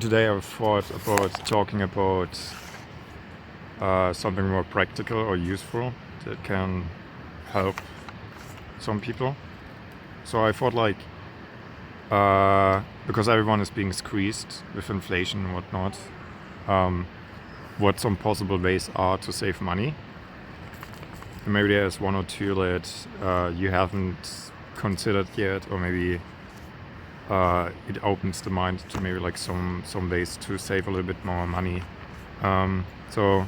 Today I thought about talking about something more practical or useful that can help some people. So I thought because everyone is being squeezed with inflation and whatnot, what some possible ways are to save money. And maybe there's one or two that you haven't considered yet, or maybe it opens the mind to maybe some ways to save a little bit more money. So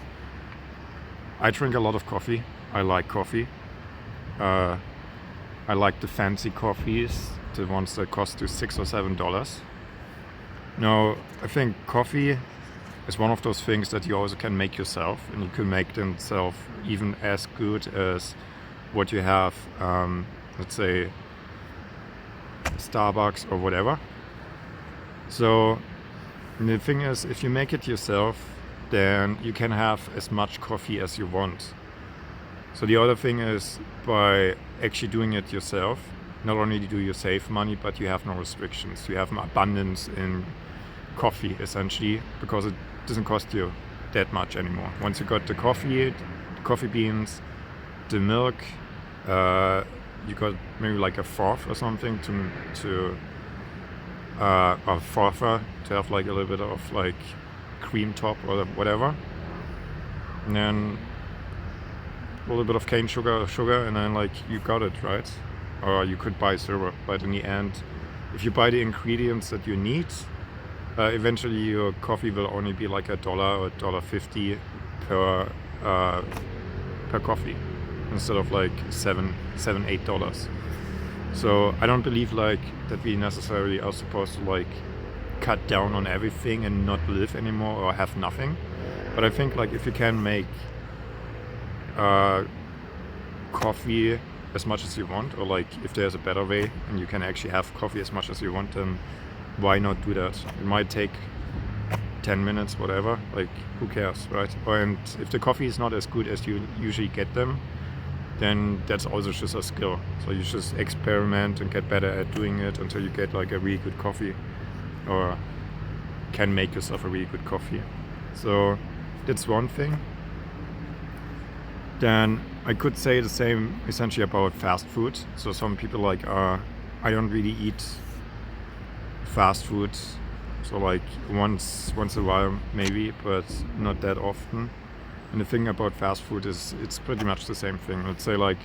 I drink a lot of coffee. I like coffee. I like the fancy coffees, the ones that cost you $6 or $7. Now, I think coffee is one of those things that you also can make yourself, and you can make them yourself even as good as what you have, let's say, Starbucks or whatever. So the thing is, if you make it yourself, then you can have as much coffee as you want. So the other thing is, by actually doing it yourself, not only do you save money, but you have no restrictions. You have an abundance in coffee, essentially, because it doesn't cost you that much anymore. Once you got the coffee beans, the milk, you got maybe like a fourth or something to a frother to have like a little bit of like cream top or whatever, and then a little bit of cane sugar, and then like you got it, right? Or you could buy syrup, but in the end, if you buy the ingredients that you need, eventually your coffee will only be like $1 or $1.50 per coffee, instead of like $7-8. So I don't believe like that we necessarily are supposed to like cut down on everything and not live anymore or have nothing. But I think like if you can make coffee as much as you want, or like if there's a better way and you can actually have coffee as much as you want, then why not do that? It might take 10 minutes, whatever, like who cares, right? And if the coffee is not as good as you usually get them, then that's also just a skill. So you just experiment and get better at doing it until you get like a really good coffee, or can make yourself a really good coffee. So that's one thing. Then I could say the same essentially about fast food. So some people like I don't really eat fast food, so like once a while maybe, but not that often. And the thing about fast food is it's pretty much the same thing. Let's say like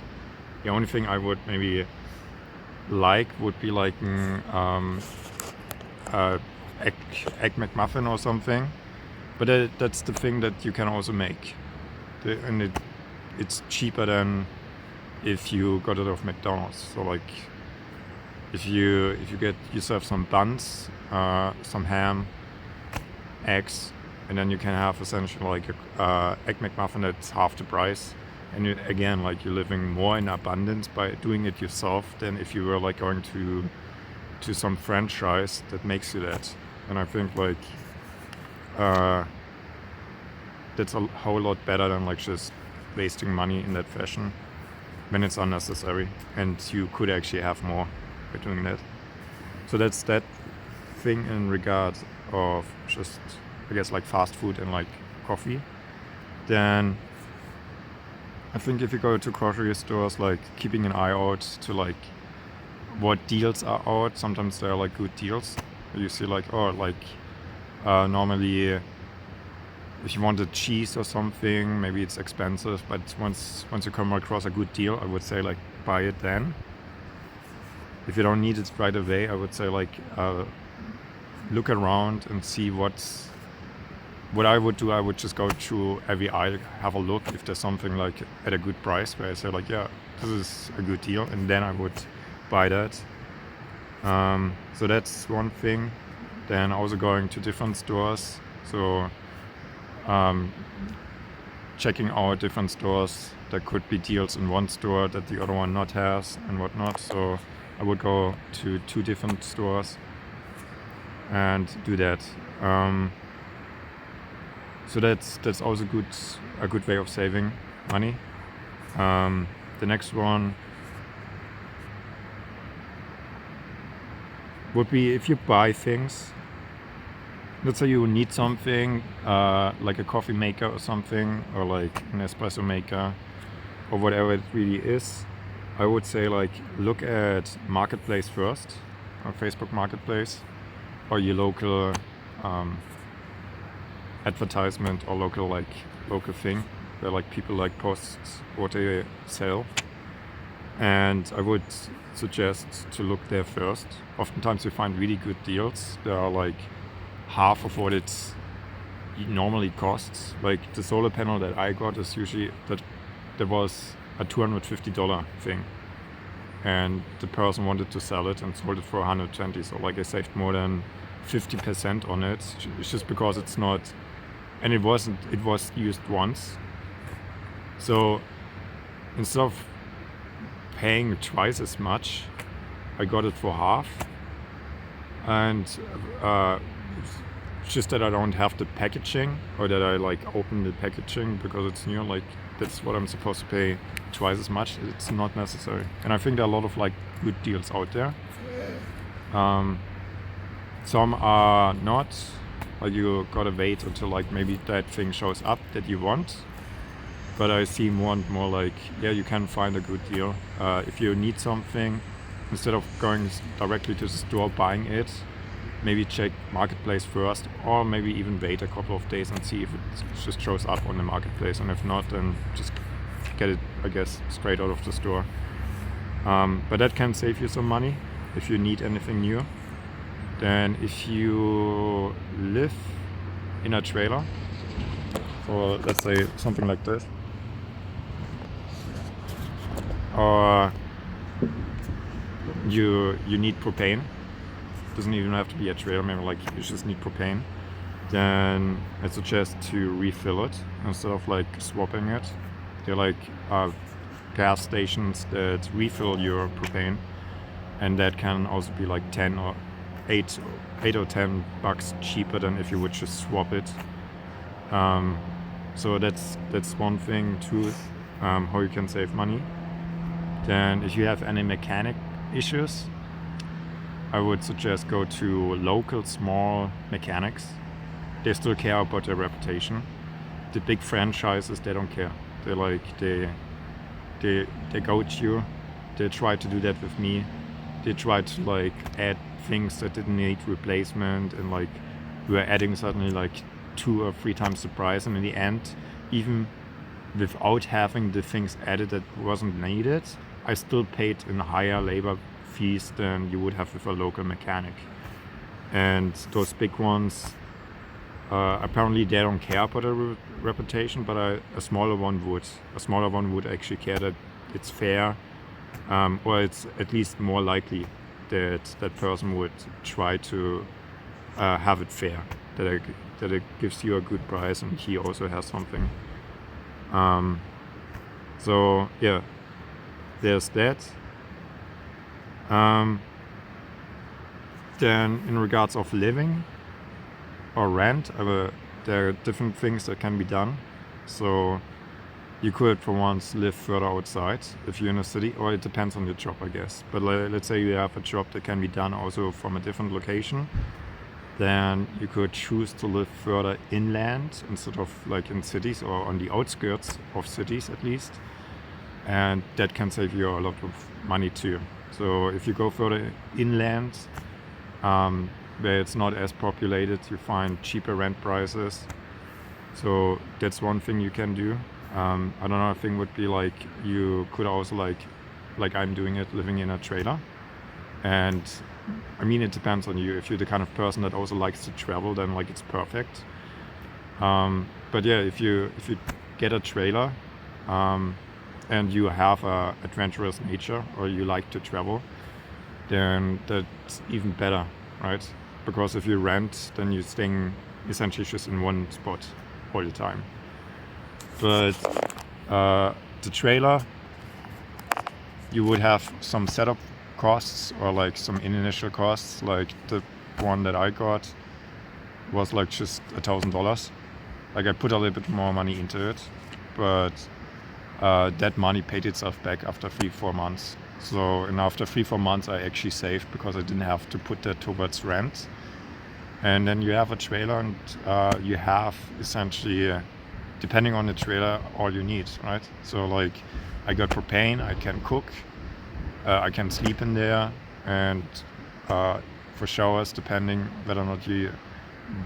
the only thing I would maybe like would be like egg McMuffin or something, but that's the thing that you can also make, and it's cheaper than if you got it off McDonald's. So like if you get yourself some buns, some ham, eggs, and then you can have essentially like a egg McMuffin that's half the price. And again, like you're living more in abundance by doing it yourself than if you were like going to some franchise that makes you that. And I think like that's a whole lot better than like just wasting money in that fashion when it's unnecessary, and you could actually have more by doing that. So that's that thing in regard of just, I guess, like fast food and like coffee. Then I think if you go to grocery stores, like keeping an eye out to like what deals are out. Sometimes there are like good deals. You see like, normally if you wanted cheese or something, maybe it's expensive, but once you come across a good deal, I would say like buy it then. If you don't need it right away, I would say like look around and see what I would do. I would just go through every aisle, have a look if there's something like at a good price where I say like, yeah, this is a good deal, and then I would buy that. So that's one thing. Then also going to different stores. So checking out different stores. There could be deals in one store that the other one not has and whatnot. So I would go to 2 different stores and do that. So that's also a good way of saving money. The next one would be if you buy things let's say you need something like a coffee maker or something, or like an espresso maker, or whatever it really is. I would say like look at Marketplace first, or Facebook Marketplace, or your local advertisement or local thing where like people like post what they sell. And I would suggest to look there first. Oftentimes you find really good deals. They are like half of what it normally costs. Like the solar panel that I got is usually that there was a $250 thing, and the person wanted to sell it and sold it for $120. So like I saved more than 50% on it. It's just because it's not, and it was used once. So instead of paying twice as much, I got it for half. And it's just that I don't have the packaging, or that I like open the packaging because it's new. Like that's what I'm supposed to pay twice as much. It's not necessary. And I think there are a lot of like good deals out there. Some are not. Like you gotta wait until like maybe that thing shows up that you want. But I see more and more like, yeah, you can find a good deal. If you need something, instead of going directly to the store buying it, maybe check Marketplace first, or maybe even wait a couple of days and see if it just shows up on the Marketplace. And if not, then just get it, I guess, straight out of the store. But that can save you some money if you need anything new. Then if you live in a trailer, or let's say something like this, or you need propane, doesn't even have to be a trailer, maybe like you just need propane, then I suggest to refill it instead of like swapping it. They're like gas stations that refill your propane, and that can also be like 10 or 8 or 10 bucks cheaper than if you would just swap it. So that's one thing too, how you can save money. Then if you have any mechanic issues, I would suggest go to local small mechanics. They still care about their reputation. The big franchises, they don't care. They like they goat you. They tried to do that with me. They tried to like add things that didn't need replacement, and like we were adding suddenly like 2 or 3 times the price, and in the end, even without having the things added that wasn't needed, I still paid in higher labor fees than you would have with a local mechanic. And those big ones, apparently they don't care about a reputation, but a smaller one would. A smaller one would actually care that it's fair, or it's at least more likely that that person would try to have it fair, that it gives you a good price and he also has something. So yeah, there's that. Then in regards of living or rent, there are different things that can be done. So you could for once live further outside if you're in a city, or it depends on your job, I guess. But let's say you have a job that can be done also from a different location, then you could choose to live further inland instead of like in cities, or on the outskirts of cities at least. And that can save you a lot of money too. So if you go further inland, where it's not as populated, you find cheaper rent prices. So that's one thing you can do. Another thing would be like you could also like I'm doing it, living in a trailer. And I mean, it depends on you. If you're the kind of person that also likes to travel, then like it's perfect. But yeah, if you get a trailer, and you have a adventurous nature, or you like to travel, then that's even better, right? Because if you rent, then you're staying essentially just in one spot all the time. But the trailer, you would have some setup costs, or like some initial costs. Like the one that I got was like just $1,000. Like I put a little bit more money into it, but that money paid itself back after 3-4 months. So, and after 3-4 months I actually saved, because I didn't have to put that towards rent. And then you have a trailer, and you have essentially, depending on the trailer, all you need, right? So like, I got propane, I can cook, I can sleep in there, and for showers, depending whether or not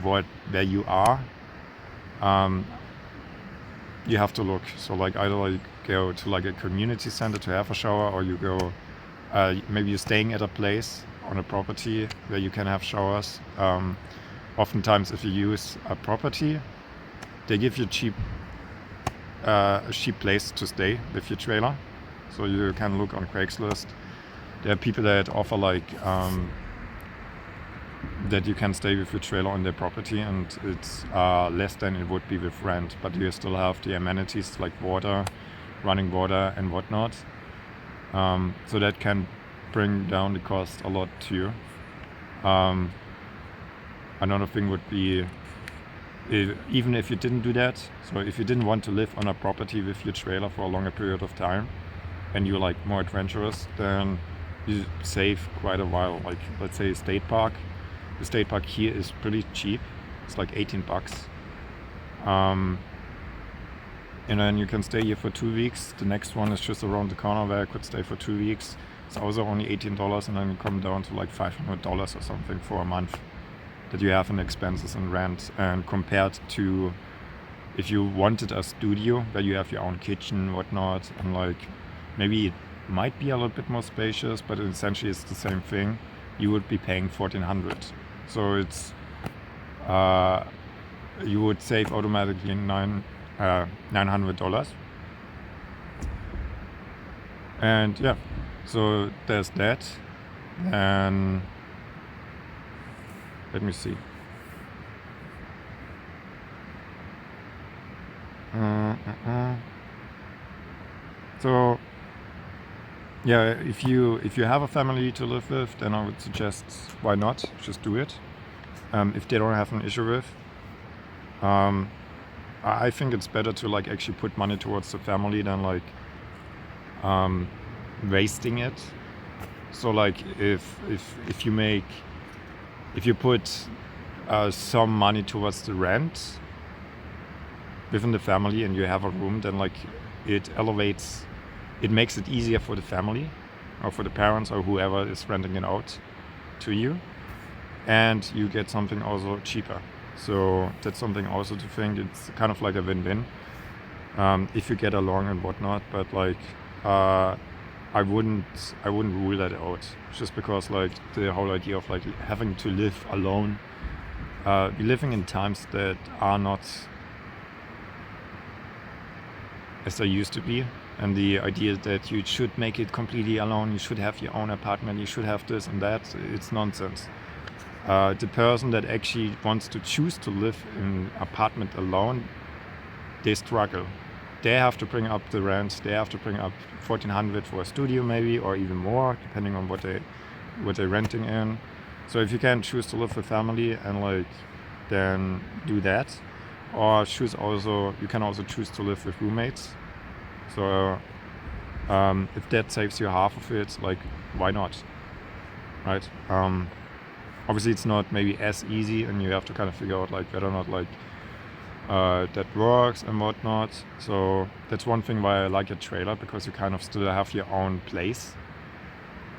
where you are, you have to look. So like, either like go to like a community center to have a shower, or you go, maybe you're staying at a place on a property where you can have showers. Oftentimes, if you use a property, they give you a cheap place to stay with your trailer. So you can look on Craigslist. There are people that offer like that you can stay with your trailer on their property, and it's less than it would be with rent, but you still have the amenities like water, running water and whatnot. So that can bring down the cost a lot too. Another thing would be, even if you didn't do that, so if you didn't want to live on a property with your trailer for a longer period of time, and you're like more adventurous, then you save quite a while. Like, let's say a state park. The state park here is pretty cheap. It's like $18. And then you can stay here for 2 weeks. The next one is just around the corner where I could stay for 2 weeks. It's also only $18, and then you come down to like $500 or something for a month that you have in expenses and rent. And compared to if you wanted a studio where you have your own kitchen, whatnot, and like maybe it might be a little bit more spacious, but essentially it's the same thing, you would be paying $1,400. So it's you would save automatically $900. And yeah, so there's that. And let me see. So yeah, if you have a family to live with, then I would suggest, why not just do it. If they don't have an issue with, I think it's better to like actually put money towards the family than like wasting it. So like if you put some money towards the rent within the family and you have a room, then like it makes it easier for the family or for the parents or whoever is renting it out to you, and you get something also cheaper. So that's something also to think. It's kind of like a win-win if you get along and whatnot. But like I wouldn't rule that out, just because like the whole idea of like having to live alone, we're living in times that are not as they used to be. And the idea that you should make it completely alone, you should have your own apartment, you should have this and that, it's nonsense. The person that actually wants to choose to live in an apartment alone, they struggle. They have to bring up the rent, they have to bring up $1,400 for a studio maybe, or even more, depending on what they're renting in. So if you can choose to live with family and like then do that, or you can also choose to live with roommates. So if that saves you half of it, like why not, right? Obviously it's not maybe as easy, and you have to kind of figure out like whether or not like that works and whatnot. So that's one thing why I like a trailer, because you kind of still have your own place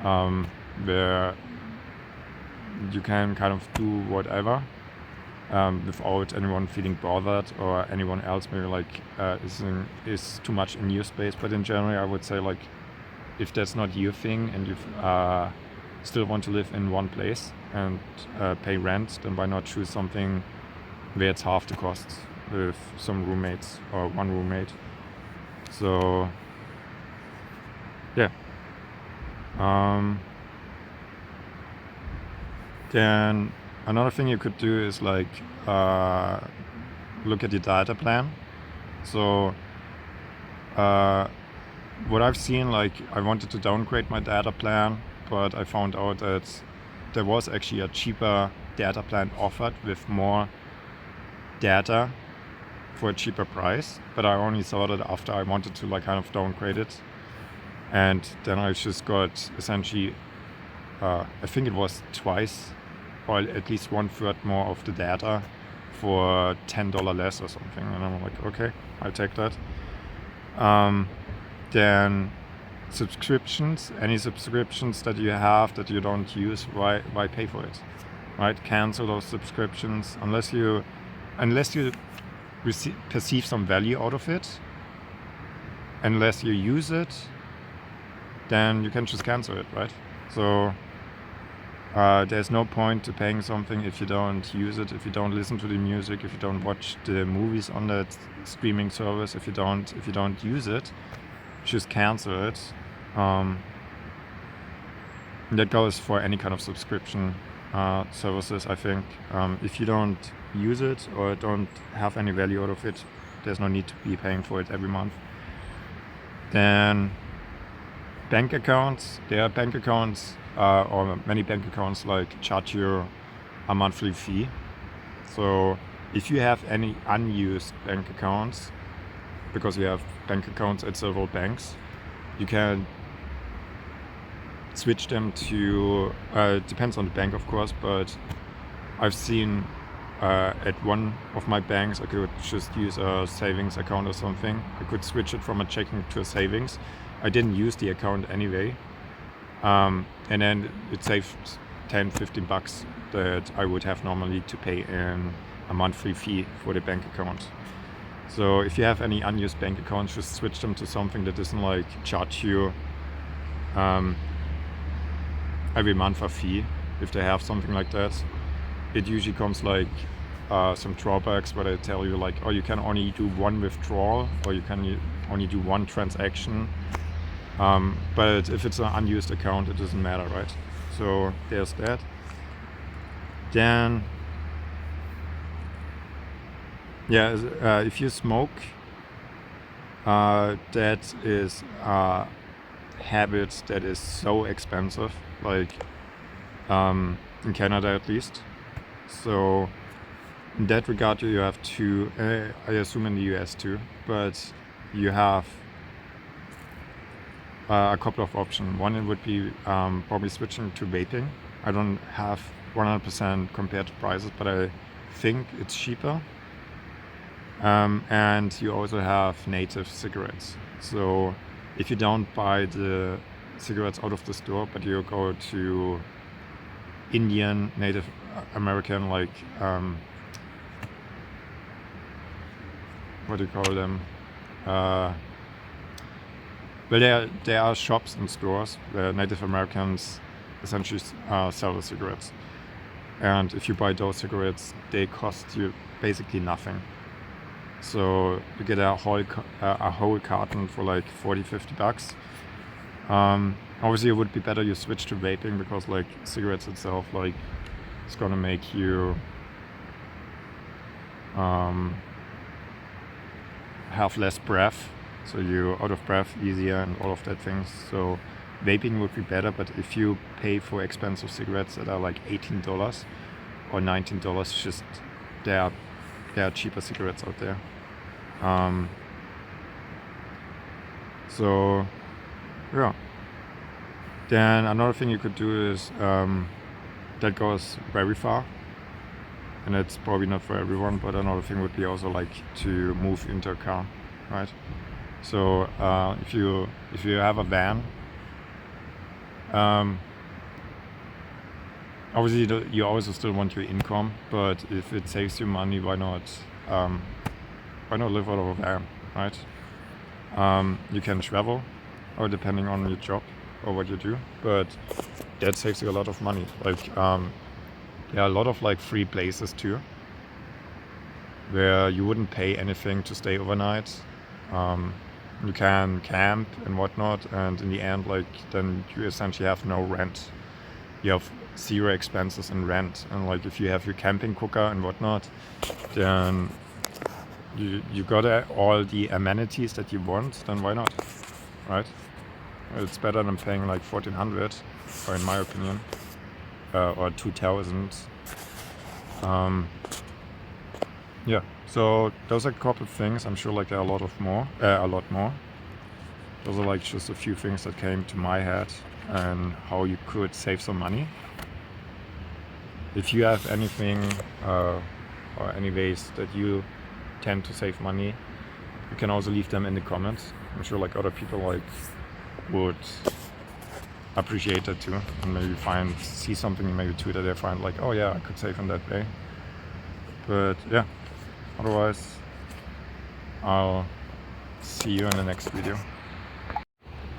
where you can kind of do whatever without anyone feeling bothered, or anyone else maybe like is too much in your space. But in general, I would say like if that's not your thing and you still want to live in one place and pay rent, then why not choose something where it's half the costs with some roommates or one roommate. So yeah. Then another thing you could do is like look at your data plan. So what I've seen, like I wanted to downgrade my data plan, but I found out that there was actually a cheaper data plan offered with more data for a cheaper price, but I only saw that after I wanted to like kind of downgrade it. And then I just got essentially I think it was twice or at least 1/3 more of the data for $10 less or something. And I'm like, okay, I'll take that. Then subscriptions, any subscriptions that you have that you don't use, why pay for it, right? Cancel those subscriptions unless you perceive some value out of it. Unless you use it, then you can just cancel it, right? So there's no point to paying something if you don't use it, if you don't listen to the music, if you don't watch the movies on that streaming service, if you don't use it, just cancel it. That goes for any kind of subscription services, I think. If you don't use it or don't have any value out of it, there's no need to be paying for it every month. Then bank accounts. There are bank accounts or many bank accounts like charge you a monthly fee. So if you have any unused bank accounts, because you have bank accounts at several banks, you can switch them to, depends on the bank of course, but I've seen at one of my banks I could just use a savings account or something. I could switch it from a checking to a savings. I didn't use the account anyway, and then it saved $10-15 that I would have normally to pay in a monthly fee for the bank account. So if you have any unused bank accounts, just switch them to something that doesn't like charge you every month a fee. If they have something like that, it usually comes like some drawbacks where they tell you like, oh, you can only do one withdrawal or you can only do one transaction. But if it's an unused account, it doesn't matter, right? So there's that. Then, yeah, if you smoke, that is a habit that is so expensive, like in Canada at least. So in that regard, you have to, I assume in the US too, but you have a couple of options. One, it would be probably switching to vaping. I don't have 100% compared to prices, but I think it's cheaper. And you also have native cigarettes. So if you don't buy the cigarettes out of the store, but you go to Indian, Native American, like what do you call them? Well, there are shops and stores where Native Americans essentially sell the cigarettes. And if you buy those cigarettes, they cost you basically nothing. So you get a whole carton for like $40-50. Obviously, it would be better you switch to vaping because like cigarettes itself, like it's gonna make you have less breath, so you're out of breath easier and all of that things. So vaping would be better, but if you pay for expensive cigarettes that are like $18 or $19, just there are cheaper cigarettes out there. So yeah. Then another thing you could do is that goes very far, and it's probably not for everyone, but another thing would be also like to move into a car, right? So if you have a van, obviously you also still want your income, but if it saves you money, why not live out of a van, right? You can travel, or depending on your job or what you do, but that saves you a lot of money. Like there are a lot of like free places too, where you wouldn't pay anything to stay overnight. You can camp and whatnot, and in the end, like then you essentially have no rent. You have zero expenses in rent, and like if you have your camping cooker and whatnot, then you got all the amenities that you want. Then why not, right? It's better than paying like $1,400, or in my opinion, or $2,000. Yeah. So those are a couple of things. I'm sure like there are a lot more. Those are like just a few things that came to my head and how you could save some money. if you have anything or any ways that you tend to save money, you can also leave them in the comments. I'm sure like other people like would appreciate that too, and maybe see something in maybe too that they find like, oh yeah, I could save in that way. But yeah, otherwise I'll see you in the next video.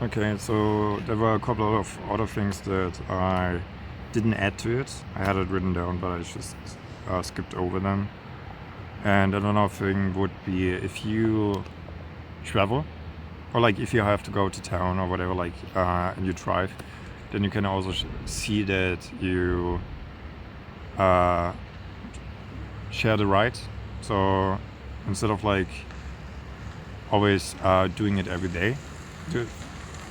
Okay, so there were a couple of other things that I didn't add to it. I had it written down, but I just skipped over them. And another thing would be if you travel, or like if you have to go to town or whatever, like and you drive, then you can also see that you share the ride. So instead of like always doing it every day.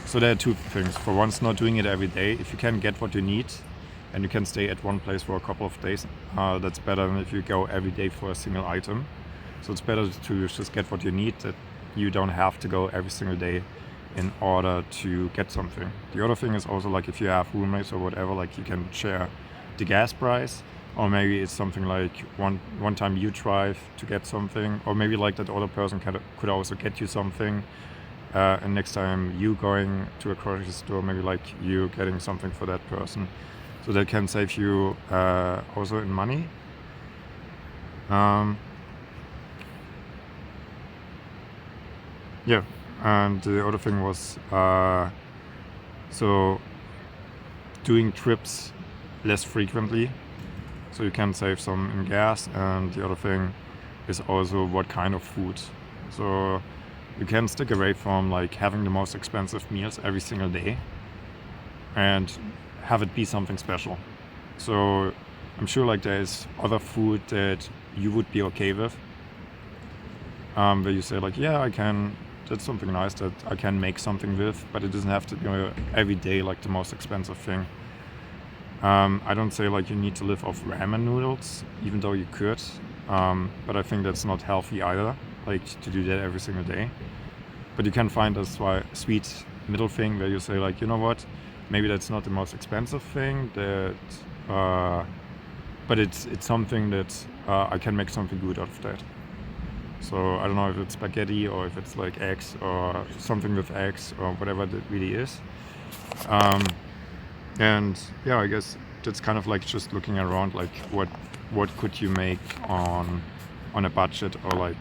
So there are two things. For once, not doing it every day. If you can get what you need and you can stay at one place for a couple of days, that's better than if you go every day for a single item. So it's better to just get what you need, that you don't have to go every single day in order to get something. The other thing is also like if you have roommates or whatever, like you can share the gas price, or maybe it's something like one time you drive to get something, or maybe like that other person could also get you something, and next time you going to a grocery store, maybe like you getting something for that person. So that can save you also in money. Yeah, and the other thing was so doing trips less frequently, so you can save some in gas. And the other thing is also what kind of food. So you can stick away from like having the most expensive meals every single day and have it be something special. So I'm sure like there's other food that you would be okay with, where you say like, yeah, that's something nice that I can make something with, but it doesn't have to be every day like the most expensive thing. I don't say like you need to live off ramen noodles, even though you could, but I think that's not healthy either, like to do that every single day. But you can find a sweet middle thing where you say like, you know what, maybe that's not the most expensive thing, but it's something that I can make something good out of that. So I don't know if it's spaghetti or if it's like eggs or something with eggs or whatever that really is. And yeah, I guess that's kind of like just looking around, like what could you make on a budget, or like,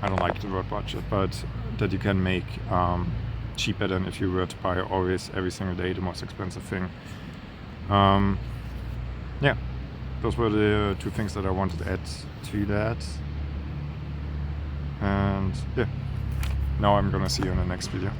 I don't like the word budget, but that you can make cheaper than if you were to buy always every single day the most expensive thing. Yeah, those were the two things that I wanted to add to that. And yeah, now I'm gonna see you in the next video.